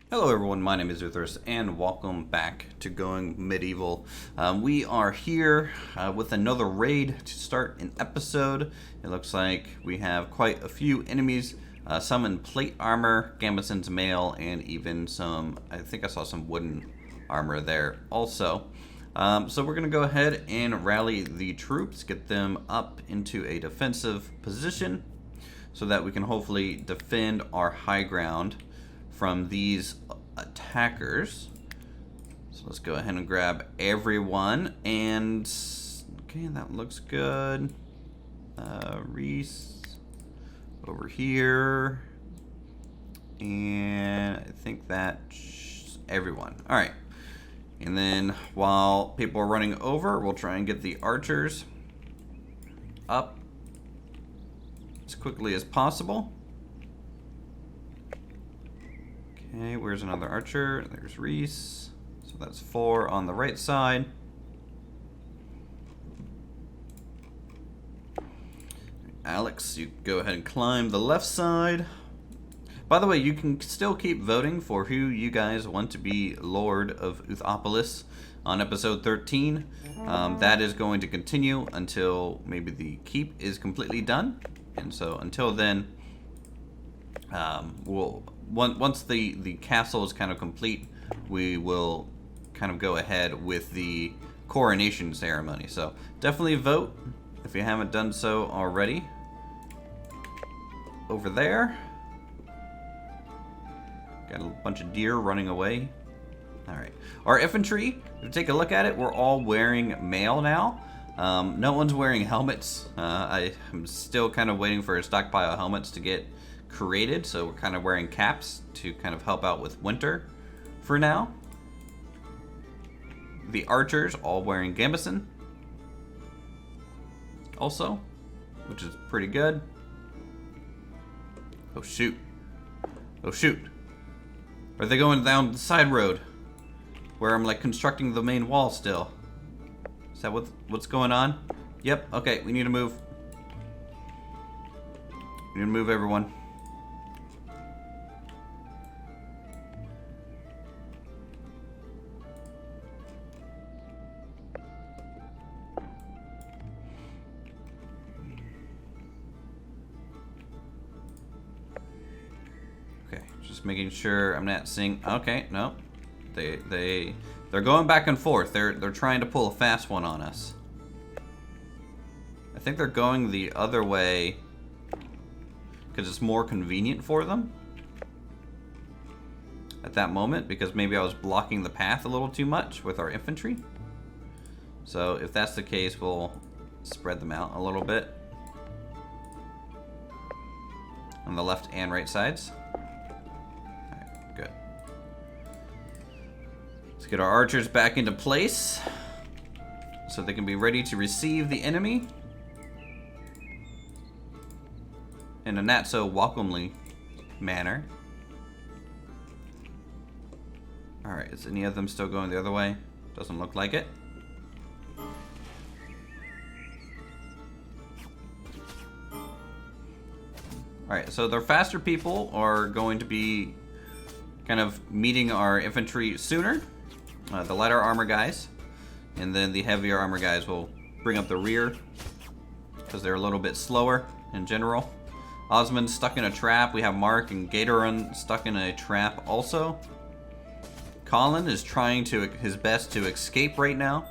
Hello everyone, my name is Uthris and welcome back to Going Medieval. We are here with another raid to start an episode. It looks like we have quite a few enemies, some in plate armor, Gambeson's mail, and even some, I think I saw some wooden armor there also. So we're going to go ahead and rally the troops, get them up into a defensive position so that we can hopefully defend our high ground from these attackers. So let's go ahead and grab everyone, and okay, that looks good. Reese over here, and I think that's everyone. All right, and then while people are running over, we'll try and get the archers up as quickly as possible. Okay, where's another archer? There's Reese. So that's 4 on the right side. Alex, you go ahead and climb the left side. By the way, you can still keep voting for who you guys want to be Lord of Uthris on episode 13. That is going to continue until maybe the keep is completely done. And so until then, once the castle is kind of complete, we will kind of go ahead with the coronation ceremony. So definitely vote if you haven't done so already. Over there, got a bunch of deer running away. All right, our infantry, if you take a look at it, we're all wearing mail now. No one's wearing helmets. I'm still kind of waiting for a stockpile of helmets to get created, so we're kind of wearing caps to kind of help out with winter for now. The archers all wearing gambeson also, which is pretty good. Oh shoot. Oh shoot. Are they going down the side road where I'm like constructing the main wall still? Is that what's going on? Yep, okay, we need to move. We need to move, everyone. Just making sure I'm not seeing. Okay, no, they're going back and forth. They're trying to pull a fast one on us. I think they're going the other way because it's more convenient for them at that moment, because maybe I was blocking the path a little too much with our infantry. So if that's the case, we'll spread them out a little bit on the left and right sides. Good. Let's get our archers back into place so they can be ready to receive the enemy in a not so welcomely manner. Alright, is any of them still going the other way? Doesn't look like it. Alright, so the faster people are going to be kind of meeting our infantry sooner, the lighter armor guys, and then the heavier armor guys will bring up the rear because they're a little bit slower in general. Osmond's stuck in a trap. We have Mark and Gatoran stuck in a trap also. Colin is trying his best to escape right now.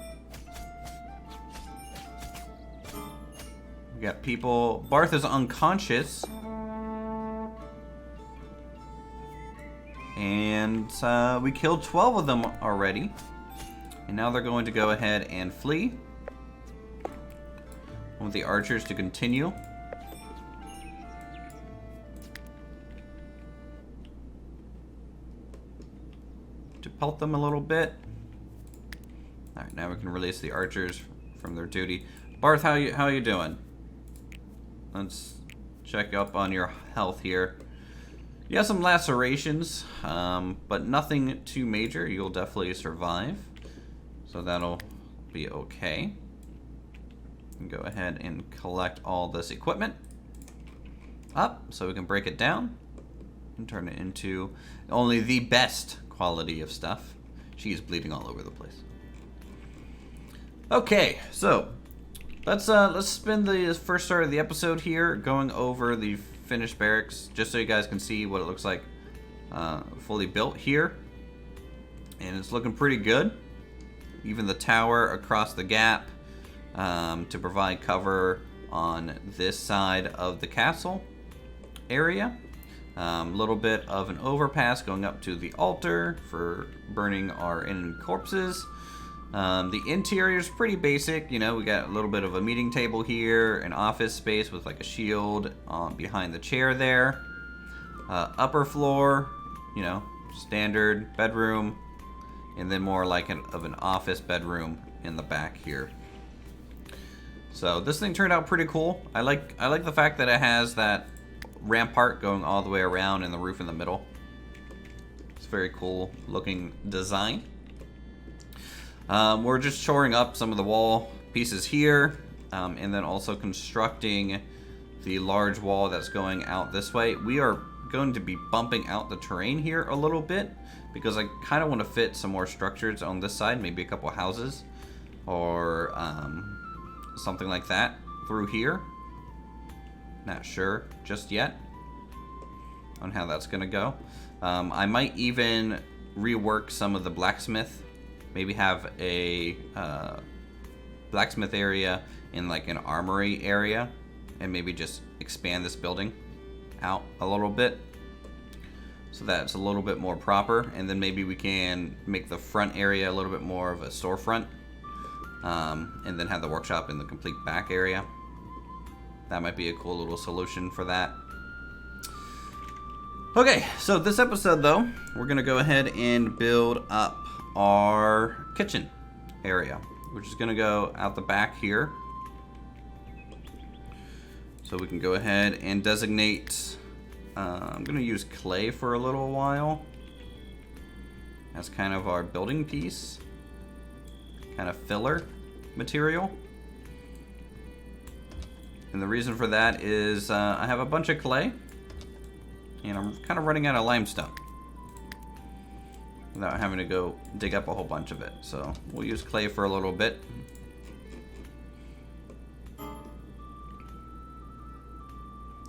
We got people. Barth is unconscious. And we killed 12 of them already. And now they're going to go ahead and flee. I want the archers to continue. To pelt them a little bit. Alright, now we can release the archers from their duty. Barth, how you doing? Let's check up on your health here. You have some lacerations, but nothing too major. You'll definitely survive. So that'll be okay. And go ahead and collect all this equipment up so we can break it down. and turn it into only the best quality of stuff. She is bleeding all over the place. Okay, so let's spend the first start of the episode here going over the finished barracks, just so you guys can see what it looks like fully built here. And it's looking pretty good. Even the tower across the gap to provide cover on this side of the castle area. A little bit of an overpass going up to the altar for burning our enemy corpses. The interior is pretty basic. You know, we got a little bit of a meeting table here, an office space with like a shield behind the chair there. Upper floor, you know, standard bedroom, and then more like an office bedroom in the back here. So this thing turned out pretty cool. I like the fact that it has that rampart going all the way around and the roof in the middle. It's a very cool looking design. We're just shoring up some of the wall pieces here, and then also constructing the large wall that's going out this way. We are going to be bumping out the terrain here a little bit because I kind of want to fit some more structures on this side, maybe a couple houses or something like that through here. Not sure just yet on how that's going to go. I might even rework some of the blacksmith. Maybe have a blacksmith area in like an armory area, and maybe just expand this building out a little bit so that it's a little bit more proper. And then maybe we can make the front area a little bit more of a storefront, and then have the workshop in the complete back area. That might be a cool little solution for that. Okay, so this episode though, we're gonna go ahead and build up our kitchen area, which is gonna go out the back here. So we can go ahead and designate, I'm gonna use clay for a little while as kind of our building piece, kind of filler material. And the reason for that is I have a bunch of clay and I'm kind of running out of limestone without having to go dig up a whole bunch of it. So we'll use clay for a little bit.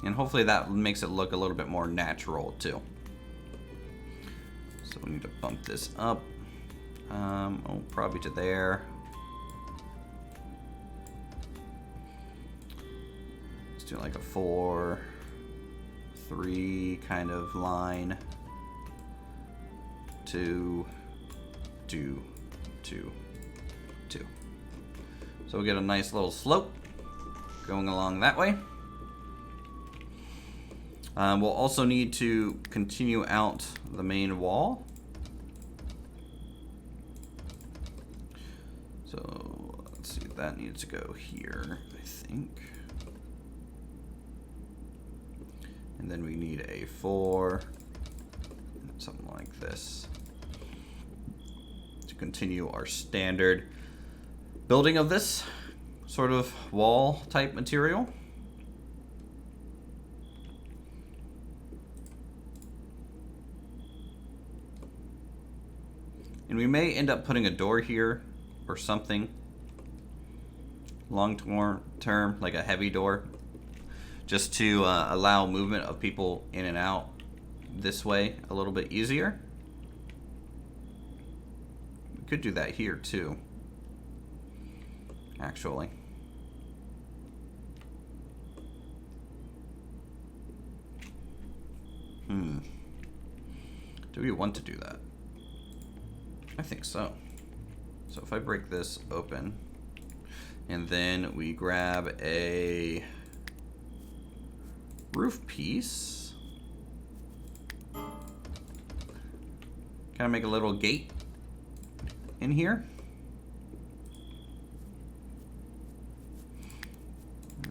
And hopefully that makes it look a little bit more natural too. So we need to bump this up. Probably to there. Do like a 4, 3 kind of line. 2, 2, 2, 2. So we get a nice little slope going along that way. We'll also need to continue out the main wall. So let's see, that needs to go here, I think. And then we need a 4, something like this, to continue our standard building of this sort of wall type material. And we may end up putting a door here or something long term, like a heavy door, just to allow movement of people in and out this way a little bit easier. We could do that here too, actually. Do we want to do that? I think so. So if I break this open, and then we grab a roof piece, kind of make a little gate in here.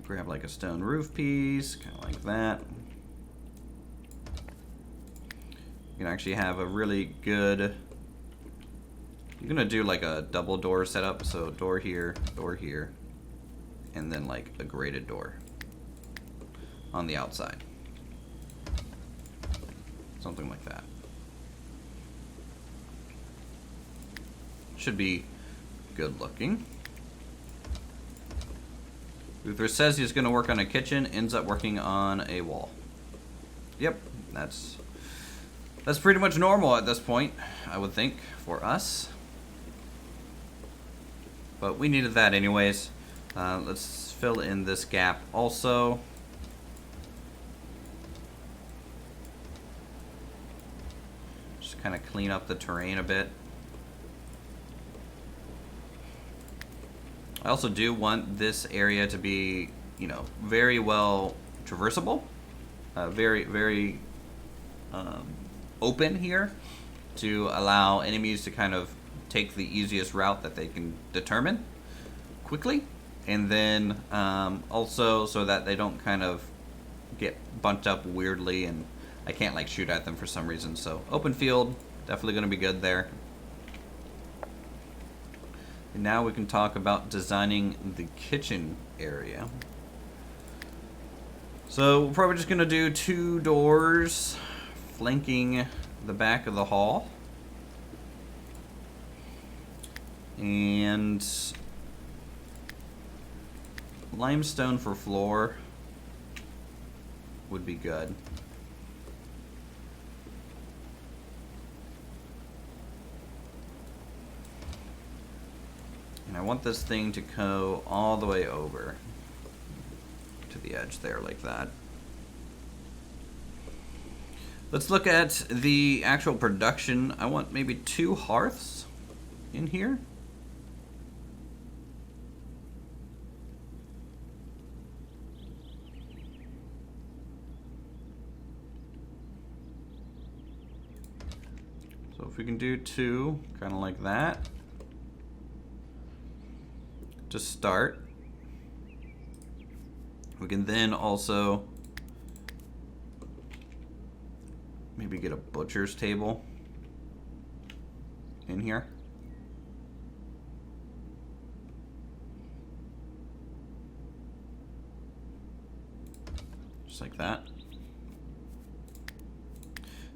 Grab like a stone roof piece, kind of like that. You can actually have a really good, you're gonna do like a double door setup, so door here, and then like a grated door on the outside. Something like that. Should be good looking. Uthris says he's going to work on a kitchen, ends up working on a wall. Yep, that's pretty much normal at this point, I would think, for us. But we needed that anyways. Let's fill in this gap also. Just kind of clean up the terrain a bit. I also do want this area to be, you know, very well traversable. Very open here to allow enemies to kind of take the easiest route that they can determine quickly. And then also so that they don't kind of get bunched up weirdly and I can't like shoot at them for some reason. So open field, definitely going to be good there. And now we can talk about designing the kitchen area. So we're probably just going to do 2 doors flanking the back of the hall. And limestone for floor would be good. And I want this thing to go all the way over to the edge there like that. Let's look at the actual production. I want maybe 2 hearths in here. So if we can do 2, kind of like that. To start. We can then also maybe get a butcher's table in here. Just like that.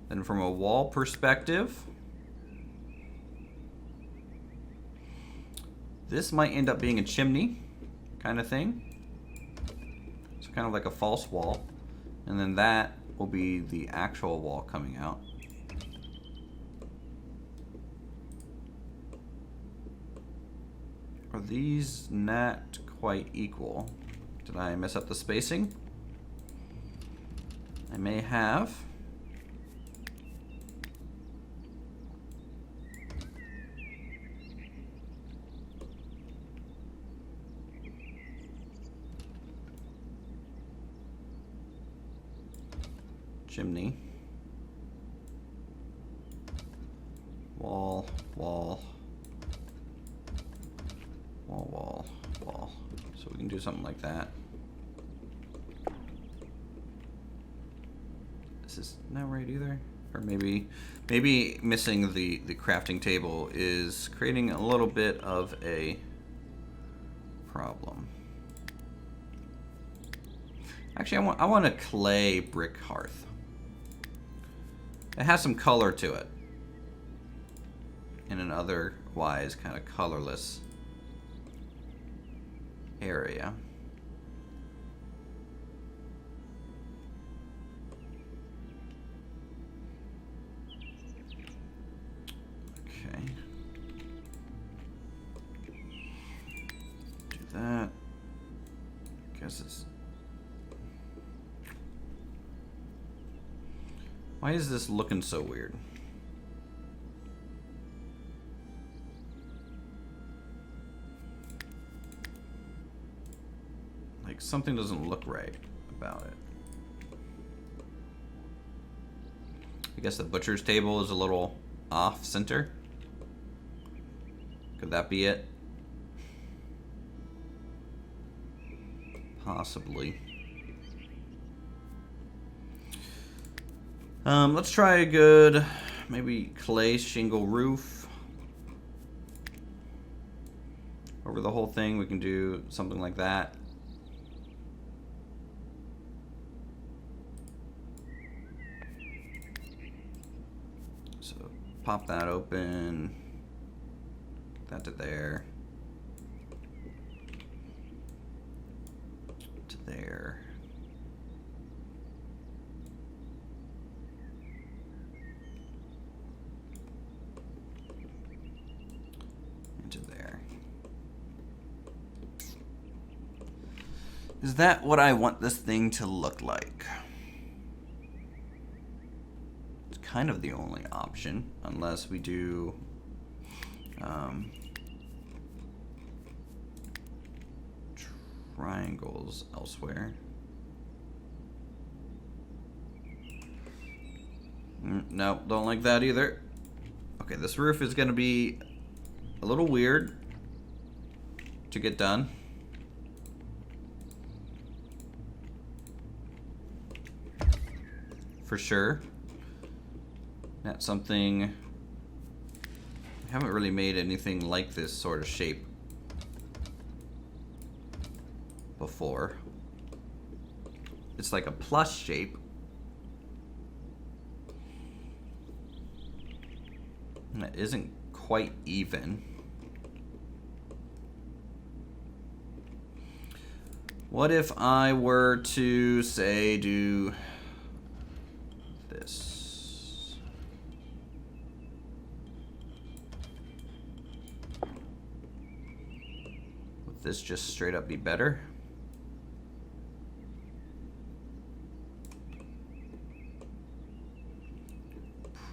Then from a wall perspective, this might end up being a chimney kind of thing. It's kind of like a false wall. And then that will be the actual wall coming out. Are these not quite equal? Did I mess up the spacing? I may have. Chimney. Wall, wall. Wall, wall, wall. So we can do something like that. This is not right either. Or maybe missing the crafting table is creating a little bit of a problem. Actually, I want a clay brick hearth. It has some color to it in an otherwise kind of colorless area. Okay. Do that. Guess it's... Why is this looking so weird? Like something doesn't look right about it. I guess the butcher's table is a little off center. Could that be it? Possibly. Let's try a good, maybe clay shingle roof. Over the whole thing, we can do something like that. pop that open. That to there. To there. Into there. Is that what I want this thing to look like? It's kind of the only option, unless we do triangles elsewhere. No, don't like that either. Okay, this roof is going to be a little weird to get done. For sure. That's something... I haven't really made anything like this sort of shape before. It's like a plus shape. And it isn't quite even. What if I were to, say, do this? Would this just straight up be better?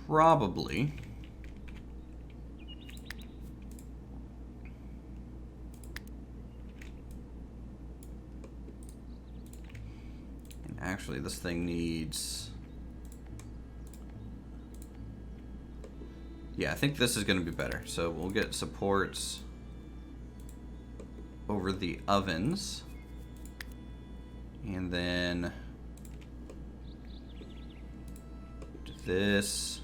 Probably. And actually, this thing needs... Yeah, I think this is going to be better. So we'll get supports over the ovens. And then do this.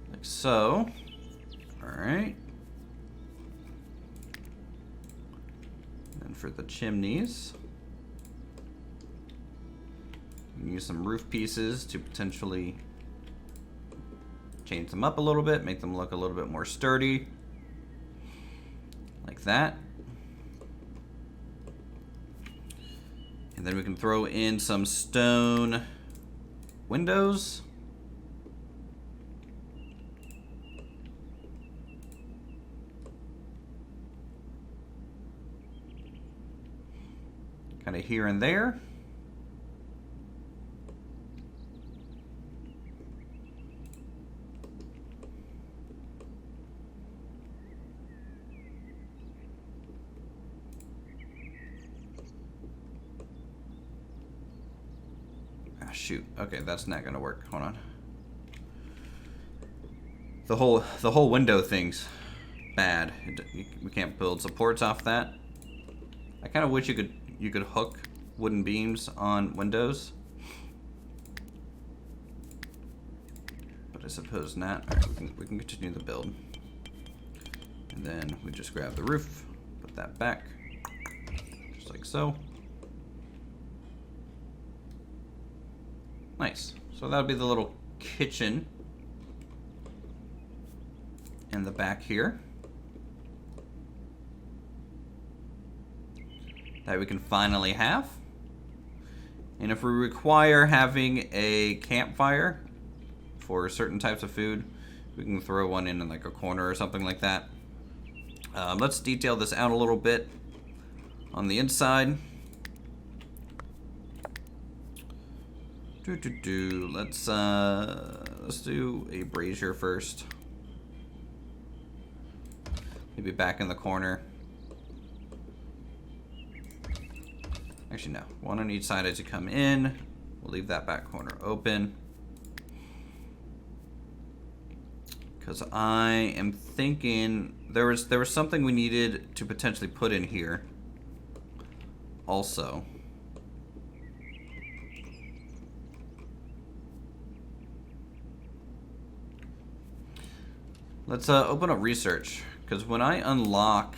Like so. All right. For the chimneys, you can use some roof pieces to potentially change them up a little bit, make them look a little bit more sturdy, like that. And then we can throw in some stone windows. Kind of here and there. Ah, shoot. Okay, that's not gonna work. Hold on. The whole window thing's bad. We can't build supports off that. I kind of wish you could hook wooden beams on windows, but I suppose not. All right, we can continue the build, and then we just grab the roof, put that back, just like so. Nice. So that'll be the little kitchen in the back here that we can finally have. And if we require having a campfire for certain types of food, we can throw one in like a corner or something like that. Let's detail this out a little bit on the inside. Let's do a brazier first. Maybe back in the corner. Actually, no. One on each side as you come in. We'll leave that back corner open. Because I am thinking there was something we needed to potentially put in here also. Let's open up research, because when I unlock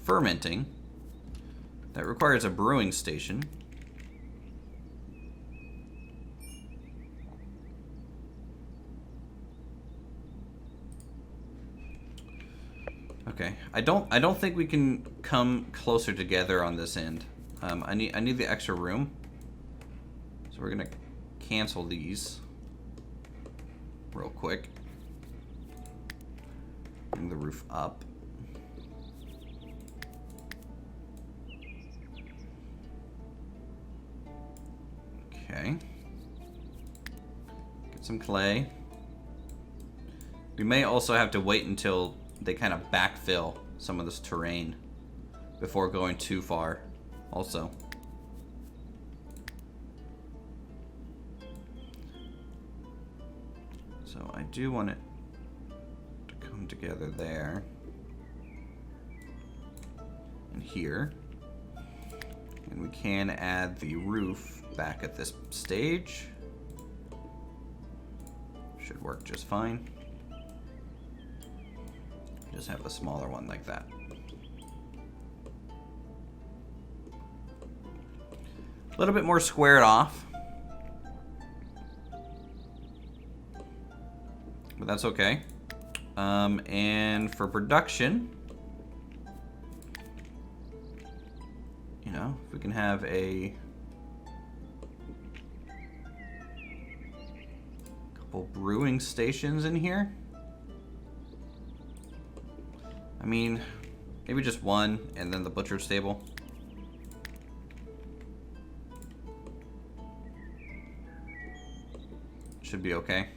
fermenting. That requires a brewing station. Okay, I don't think we can come closer together on this end. I need the extra room, so we're gonna cancel these real quick. Bring the roof up. Okay. Get some clay. We may also have to wait until they kind of backfill some of this terrain before going too far also. So I do want it to come together there and here. And we can add the roof back at this stage. Should work just fine. Just have a smaller one like that. A little bit more squared off. But that's okay. And for production, you know, if we can have a couple brewing stations in here. I mean, maybe just one, and then the butcher stable. Should be okay.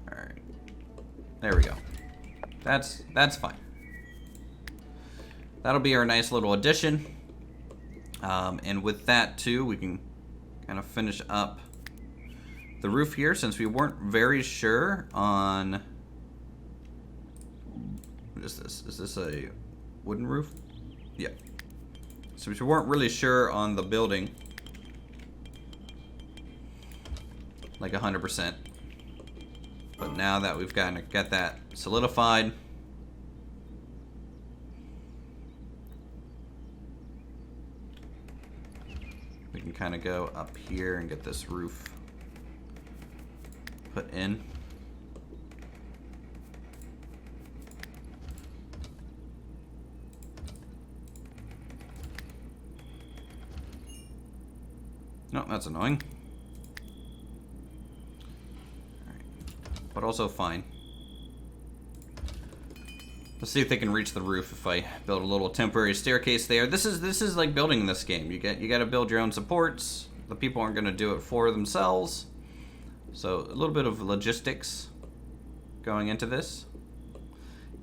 Alright. There we go. That's fine. That'll be our nice little addition. And with that, too, we can kind of finish up the roof here, since we weren't very sure on... What is this? Is this a wooden roof? Yeah. So we weren't really sure on the building. Like 100%. But now that we've kind of got that solidified, we can kind of go up here and get this roof put in. No, that's annoying. All right. But also fine. Let's see if they can reach the roof if I build a little temporary staircase there. This is like building in this game. You got to build your own supports. The people aren't going to do it for themselves. So a little bit of logistics going into this.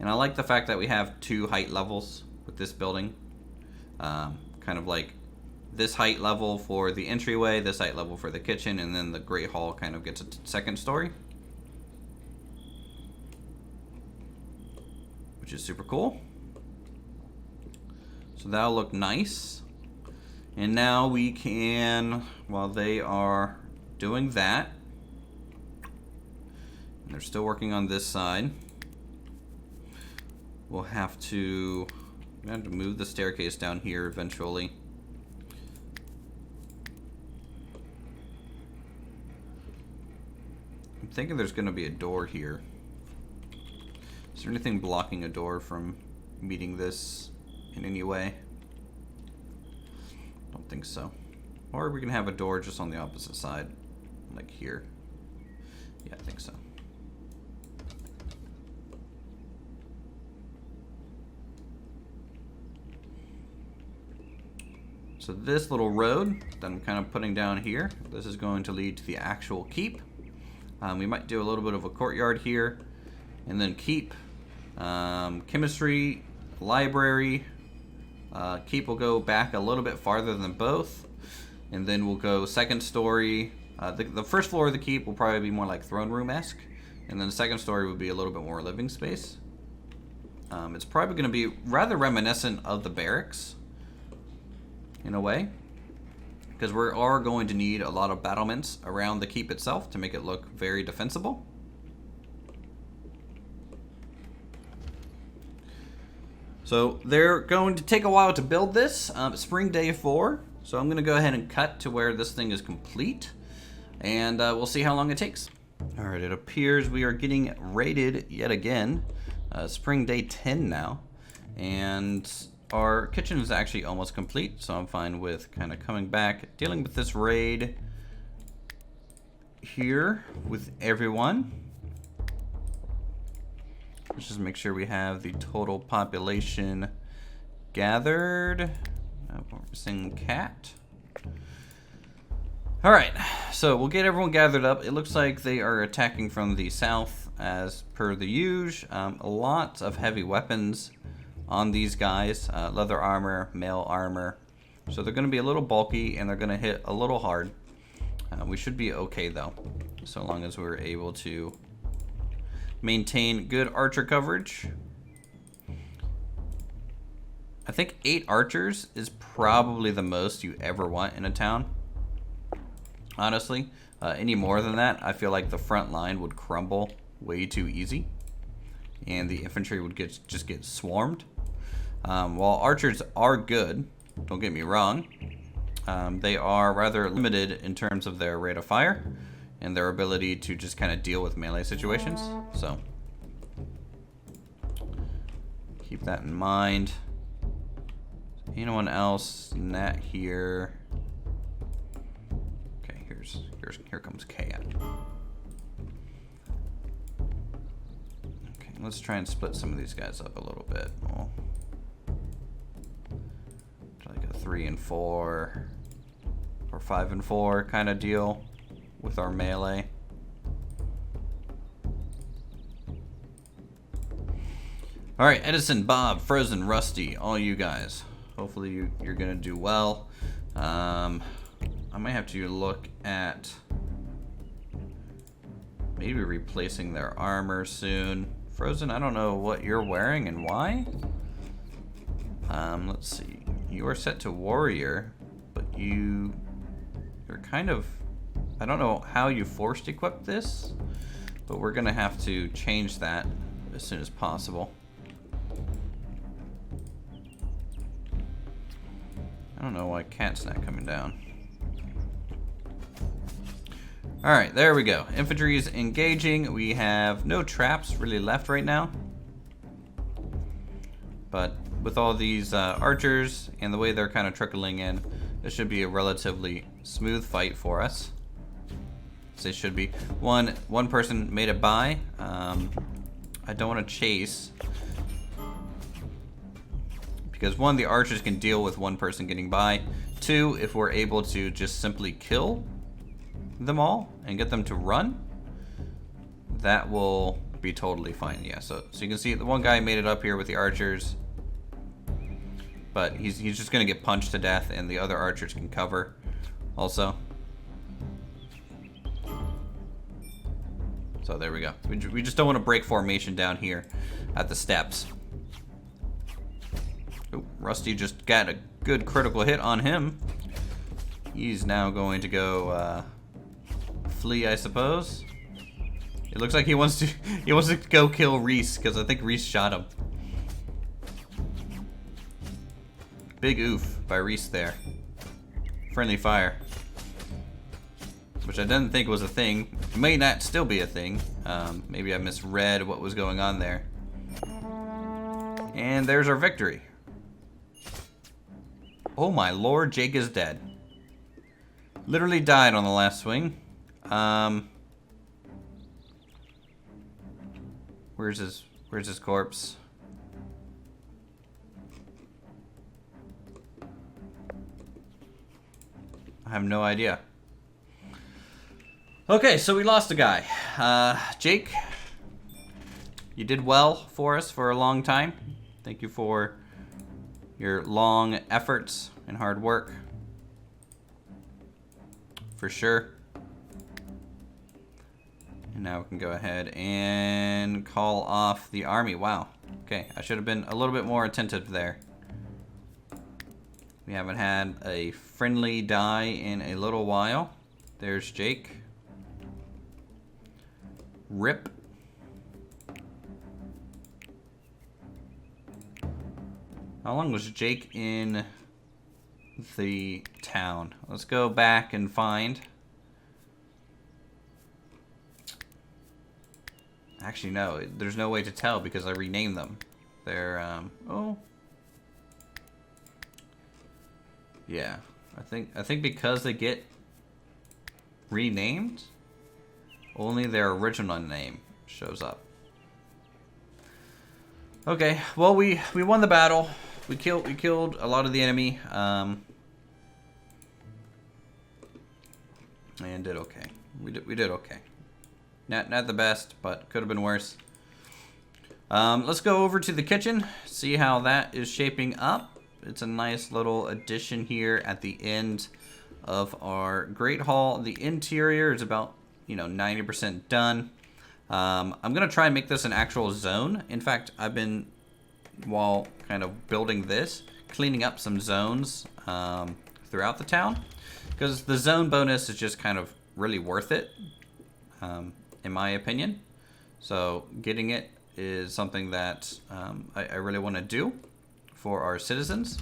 And I like the fact that we have 2 height levels with this building. Kind of like this height level for the entryway, this height level for the kitchen, and then the Great Hall kind of gets a second story. Which is super cool. So that'll look nice. And now we can, while they are doing that, and they're still working on this side, we'll have to move the staircase down here eventually. I'm thinking there's going to be a door here. Is there anything blocking a door from meeting this in any way? Don't think so. Or we can have a door just on the opposite side, like here. Yeah, I think so. So this little road that I'm kind of putting down here, this is going to lead to the actual keep. We might do a little bit of a courtyard here, and then keep, chemistry, library. Keep will go back a little bit farther than both, and then we'll go second story. The first floor of the keep will probably be more like throne room-esque, and then the second story would be a little bit more living space. It's probably going to be rather reminiscent of the barracks, in a way, because we are going to need a lot of battlements around the keep itself to make it look very defensible. So they're going to take a while to build this. Spring day 4. So I'm going to go ahead and cut to where this thing is complete. And we'll see how long it takes. Alright, it appears we are getting raided yet again. Spring day 10 now. And our kitchen is actually almost complete. So I'm fine with kind of coming back, dealing with this raid here with everyone. Let's just make sure we have the total population gathered. We're missing cat. Alright, so we'll get everyone gathered up. It looks like they are attacking from the south as per the usual. A lot of heavy weapons on these guys. Leather armor, mail armor. So they're going to be a little bulky and they're going to hit a little hard. We should be okay though, so long as we're able to maintain good archer coverage. I think 8 archers is probably the most you ever want in a town. Honestly, any more than that, I feel like the front line would crumble way too easy, and the infantry would just get swarmed. While archers are good, don't get me wrong, they are rather limited in terms of their rate of fire and their ability to just kind of deal with melee situations. So keep that in mind. Anyone else? Nat here. Okay, here comes Kat. Okay, let's try and split some of these guys up a little bit. Well, like a 3 and 4 or 5 and 4 kind of deal with our melee. All right, Edison, Bob, Frozen, Rusty, all you guys. Hopefully you're gonna do well. I might have to look at maybe replacing their armor soon. Frozen, I don't know what you're wearing and why. Let's see. You are set to warrior, but you're kind of, I don't know how you forced equip this, but we're gonna have to change that as soon as possible. I don't know why Cat's not coming down. Alright, there we go. Infantry is engaging. We have no traps really left right now. But with all these archers and the way they're kind of trickling in, this should be a relatively smooth fight for us. So it should be. One person made it by. I don't want to chase. Because 1, the archers can deal with one person getting by. 2, if we're able to just simply kill them all and get them to run, that will be totally fine. Yeah, so you can see the one guy made it up here with the archers, but he's just gonna get punched to death, and the other archers can cover also. So there we go. We just don't want to break formation down here at the steps. Oh, Rusty just got a good critical hit on him. He's now going to go flee, I suppose. It looks like he wants to go kill Reese, because I think Reese shot him. Big oof by Reese there. Friendly fire, which I didn't think was a thing. It may not still be a thing. Maybe I misread what was going on there. And there's our victory. Oh my lord, Jake is dead. Literally died on the last swing. Where's his corpse? I have no idea. Okay, so we lost a guy. Jake, you did well for us for a long time. Thank you for your long efforts and hard work. For sure. And now we can go ahead and call off the army. Wow. Okay, I should have been a little bit more attentive there. We haven't had a friendly die in a little while. There's Jake. RIP. How long was Jake in the town? Let's go back and find. Actually, no. There's no way to tell because I renamed them. They're, oh. Yeah. I think because they get renamed, only their original name shows up. Okay, well we won the battle. We killed a lot of the enemy, and did okay. We did okay. Not the best, but could have been worse. Let's go over to the kitchen, see how that is shaping up. It's a nice little addition here at the end of our Great Hall. The interior is about 90% done. I'm gonna try and make this an actual zone. In fact, I've been, while kind of building this, cleaning up some zones throughout the town, because the zone bonus is just kind of really worth it, in my opinion. So getting it is something that I really want to do for our citizens.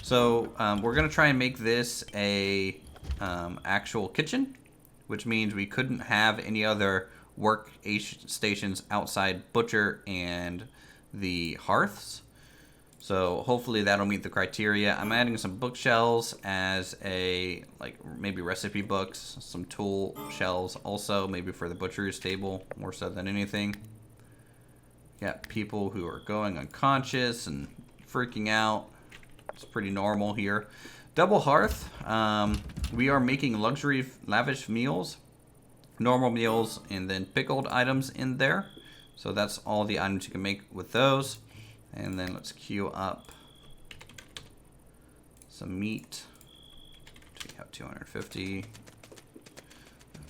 So we're gonna try and make this a actual kitchen, which means we couldn't have any other workstations outside butcher and the hearths. So hopefully that'll meet the criteria. I'm adding some bookshelves as a, like, maybe recipe books, some tool shelves also, maybe for the butcher's table more so than anything. Got people who are going unconscious and freaking out. It's pretty normal here. Double hearth. We are making luxury lavish meals, normal meals, and then pickled items in there. So that's all the items you can make with those. And then let's queue up some meat. We have 250.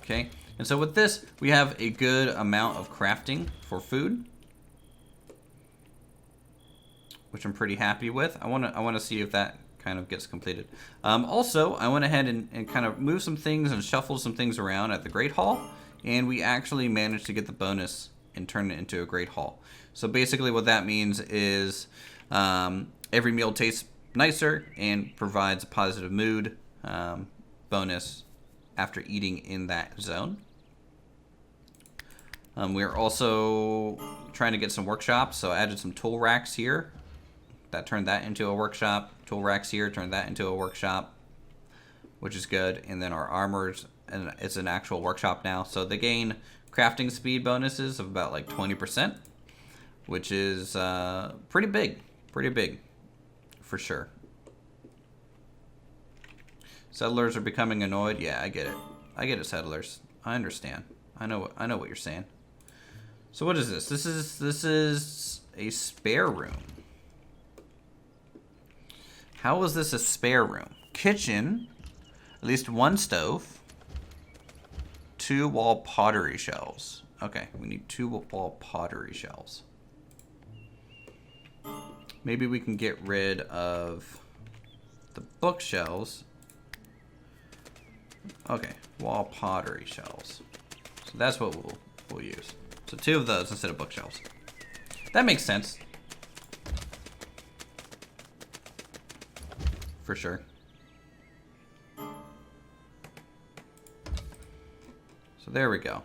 Okay. And so with this, we have a good amount of crafting for food, which I'm pretty happy with. I want to see if that kind of gets completed. Also, I went ahead and kind of moved some things and shuffled some things around at the Great Hall, and we actually managed to get the bonus and turn it into a Great Hall. So basically what that means is every meal tastes nicer and provides a positive mood bonus after eating in that zone. We're also trying to get some workshops, so I added some tool racks here. That turned that into a workshop. Tool racks here turned that into a workshop, which is good. And then our armors, and it's an actual workshop now. So they gain crafting speed bonuses of about like 20%, which is pretty big for sure. Settlers are becoming annoyed. Yeah, I get it, settlers. I understand. I know what you're saying. So what is this? This is a spare room. How is this a spare room? Kitchen, at least one stove, 2 wall pottery shelves. Okay, we need 2 wall pottery shelves. Maybe we can get rid of the bookshelves. Okay, wall pottery shelves. So that's what we'll use. So 2 of those instead of bookshelves. That makes sense. For sure. So there we go.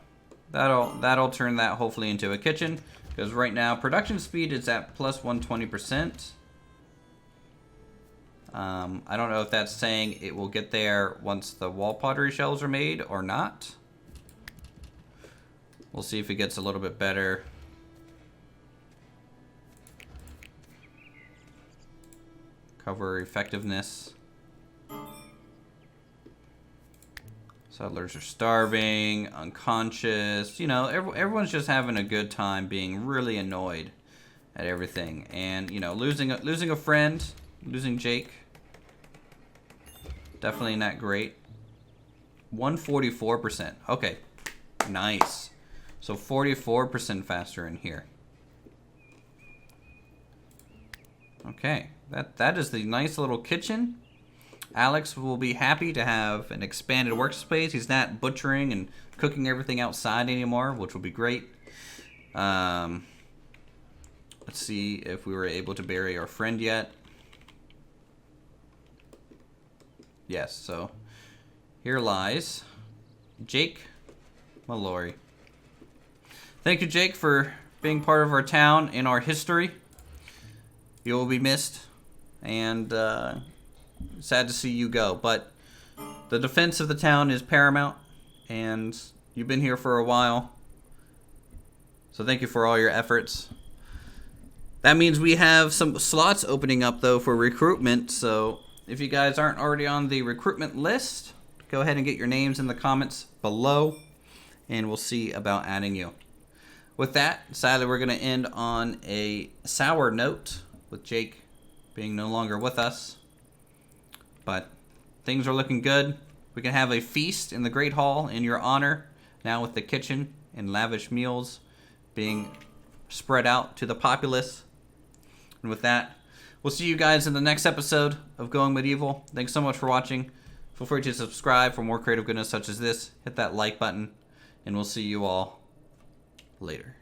That'll turn that hopefully into a kitchen, because right now production speed is at plus 120%. I don't know if that's saying it will get there once the wall pottery shelves are made or not. We'll see if it gets a little bit better. Cover effectiveness. Settlers are starving, unconscious. You know, everyone's just having a good time, being really annoyed at everything, and you know, losing a friend, losing Jake. Definitely not great. 144%. Okay, nice. So 44% faster in here. Okay, that is the nice little kitchen. Alex will be happy to have an expanded workspace. He's not butchering and cooking everything outside anymore, which will be great. Let's see if we were able to bury our friend yet. Yes, so here lies Jake Mallory. Thank you, Jake, for being part of our town and our history. You will be missed, and sad to see you go. But the defense of the town is paramount, and you've been here for a while. So thank you for all your efforts. That means we have some slots opening up, though, for recruitment. So if you guys aren't already on the recruitment list, go ahead and get your names in the comments below, and we'll see about adding you. With that, sadly, we're going to end on a sour note with Jake being no longer with us. But things are looking good. We can have a feast in the Great Hall in your honor, now with the kitchen and lavish meals being spread out to the populace. And with that, we'll see you guys in the next episode of Going Medieval. Thanks so much for watching. Feel free to subscribe for more creative goodness such as this. Hit that like button, and we'll see you all later.